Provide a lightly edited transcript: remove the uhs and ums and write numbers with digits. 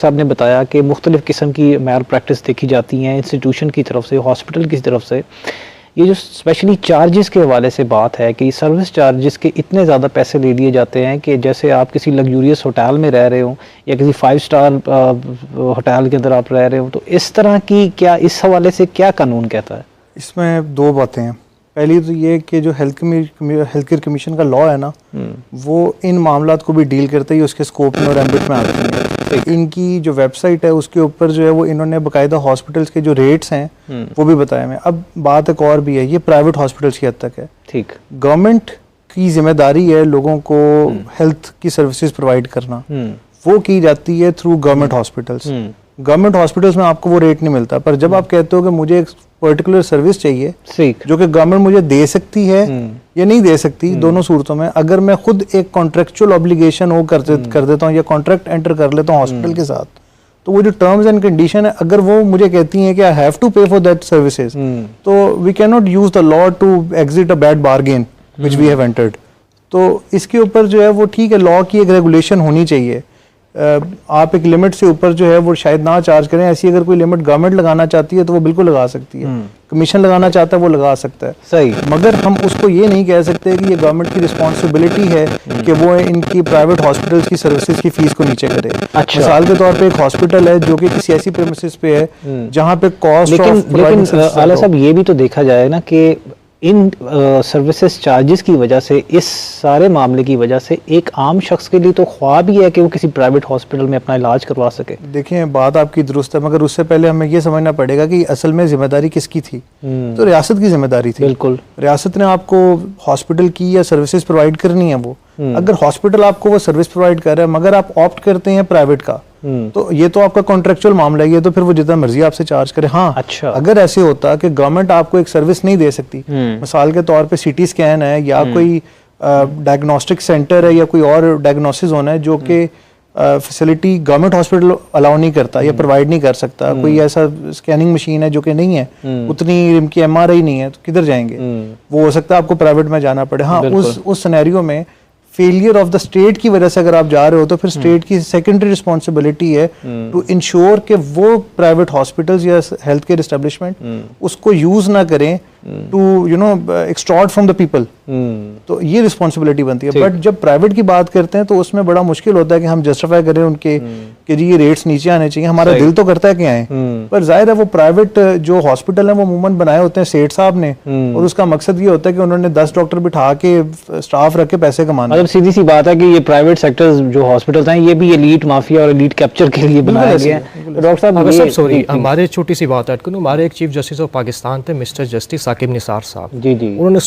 صاحب نے بتایا کہ مختلف قسم کی میل پریکٹس دیکھی جاتی ہیں انسٹیٹیوشن کی طرف سے، ہاسپٹل کی طرف سے. یہ جو اسپیشلی چارجز کے حوالے سے بات ہے کہ سروس چارجز کے اتنے زیادہ پیسے لے لیے جاتے ہیں کہ جیسے آپ کسی لگزوریس ہوٹل میں رہ رہے ہوں یا کسی 5 اسٹار ہوٹل کے اندر آپ رہ رہے ہوں، تو اس طرح کی کیا اس حوالے سے کیا قانون کہتا ہے؟ اس میں دو باتیں ہیں. پہلی تو یہ کہ جو ہیلتھ کیئر کمیشن کا لا ہے نا، وہ ان معاملات کو بھی ڈیل کرتا ہے، اس کے اسکوپ میں اور ایمبٹ میں آتے ہیں. ان کی جو ویب سائٹ ہے اس کے اوپر جو ہے وہ انہوں نے باقاعدہ ہاسپٹلس کے جو ریٹس ہیں وہ بھی بتائے ہوئے ہیں. اب بات ایک اور بھی ہے، یہ پرائیویٹ ہاسپٹلس کی حد تک ہے. ٹھیک، گورنمنٹ کی ذمہ داری ہے لوگوں کو ہیلتھ کی سروسز پرووائڈ کرنا، وہ کی جاتی ہے through government hospitals. Government hospitals میں آپ کو وہ ریٹ نہیں ملتا، پر جب آپ کہتے ہو کہ مجھے ایک پرٹیکولر سروس چاہیے جو کہ گورنمنٹ مجھے دے سکتی ہے یا نہیں دے سکتی، دونوں صورتوں میں اگر میں خود ایک کانٹریکچوئل اوبلیگیشن وہ کر دیتا ہوں یا کانٹریکٹ انٹر کر لیتا ہوں ہاسپٹل کے ساتھ، تو وہ جو ٹرمز اینڈ کنڈیشن ہے اگر وہ مجھے کہتی ہیں کہ I have to pay for that services, تو we can not use the law to exit a bad bargain which we have entered. تو اس کے اوپر جو ہے وہ ٹھیک ہے، لا کی ایک ریگولیشن ہونی چاہیے. آپ ایک لمٹ سے اوپر جو ہے وہ شاید نہ چارج کریں. ایسی اگر کوئی لمٹ گورنمنٹ لگانا چاہتی ہے تو وہ بالکل لگا سکتی ہے، کمیشن لگانا چاہتا ہے وہ لگا سکتا ہے. صحیح، مگر ہم اس کو یہ نہیں کہہ سکتے کہ یہ گورنمنٹ کی رسپانسبلٹی ہے کہ وہ ان کی پرائیویٹ ہاسپٹلس کی سروسز کی فیس کو نیچے کرے. مثال کے طور پہ ایک ہاسپٹل ہے جو کہ کسی ایسی پریمیسز پہ ہے جہاں پہ کاسٹ لیکن اعلیٰ صاحب یہ بھی تو دیکھا جائے نا کہ ان سروسز چارجز کی وجہ سے، اس سارے معاملے کی وجہ سے ایک عام شخص کے لیے تو خواب ہی ہے کہ وہ کسی پرائیویٹ ہاسپٹل میں اپنا علاج کروا سکے. دیکھیں بات آپ کی درست ہے، مگر اس سے پہلے ہمیں یہ سمجھنا پڑے گا کہ اصل میں ذمہ داری کس کی تھی. تو ریاست کی ذمہ داری تھی. بالکل، ریاست نے آپ کو ہاسپٹل کی یا سروسز پرووائڈ کرنی ہے. وہ اگر ہاسپٹل آپ کو وہ سروس پرووائڈ کر رہا ہے مگر آپ آپٹ کرتے ہیں پرائیویٹ کا، تو یہ تو آپ کا کانٹریکچوئل معاملہ ہے، یہ تو پھر وہ جتنا مرضی آپ سے چارج کرے. ہاں اگر ایسے ہوتا کہ گورنمنٹ آپ کو ایک سروس نہیں دے سکتی، مثال کے طور پہ سی ٹی اسکین ہے یا کوئی ڈائگنوسٹک سینٹر ہے یا کوئی اور ڈائگنوسس ہونا ہے جو کہ فیسلٹی گورنمنٹ ہاسپٹل الاؤ نہیں کرتا یا پرووائڈ نہیں کر سکتا، کوئی ایسا اسکیننگ مشین ہے جو کہ نہیں ہے، اتنی ان کی ایم آر آئی نہیں ہے، تو کدھر جائیں گے؟ وہ ہو سکتا ہے آپ کو پرائیویٹ میں جانا پڑے. ہاں اس سینیریو میں فیلئر آف دا اسٹیٹ کی وجہ سے اگر آپ جا رہے ہو تو پھر اسٹیٹ کی سیکنڈری رسپانسبلٹی ہے ٹو انشور کہ وہ پرائیویٹ ہاسپٹلز یا ہیلتھ کیئر اسٹیبلشمنٹ اس کو یوز نہ کریں ٹو ایکسٹارٹ فرام دا پیپل. تو یہ رسپانسبلٹی بنتی ہے. بٹ جب پرائیویٹ کی بات کرتے ہیں تو اس میں بڑا مشکل ہوتا ہے کہ ہم جسٹیفائی کریں ان کے کہ جی یہ ریٹس نیچے آنے چاہیے. ہمارا دل تو کرتا ہے کہ آئیں، پر ظاہر ہے وہ پرائیویٹ جو ہاسپٹل ہیں وہ عموماً بنائے ہوتے ہیں سیٹ صاحب نے، اور اس کا مقصد یہ ہوتا ہے کہ انہوں نے 10 ڈاکٹر بٹھا کے اسٹاف رکھ کے پیسے کمانا. مطلب سیدھی سی بات ہے کہ یہ پرائیویٹ سیکٹرز جو ہاسپٹلز ہیں یہ بھی ایلیٹ مافیا اور ایلیٹ کیپچر کے لیے بنایا گیا ہے. ڈاکٹر صاحب سوری، ہمارے چھوٹی سی بات ایڈ کروں. ہمارے ایک چیف جسٹس آف پاکستان تھے مسٹر جسٹس ثاقب نثار صاحب، جی انہوں نے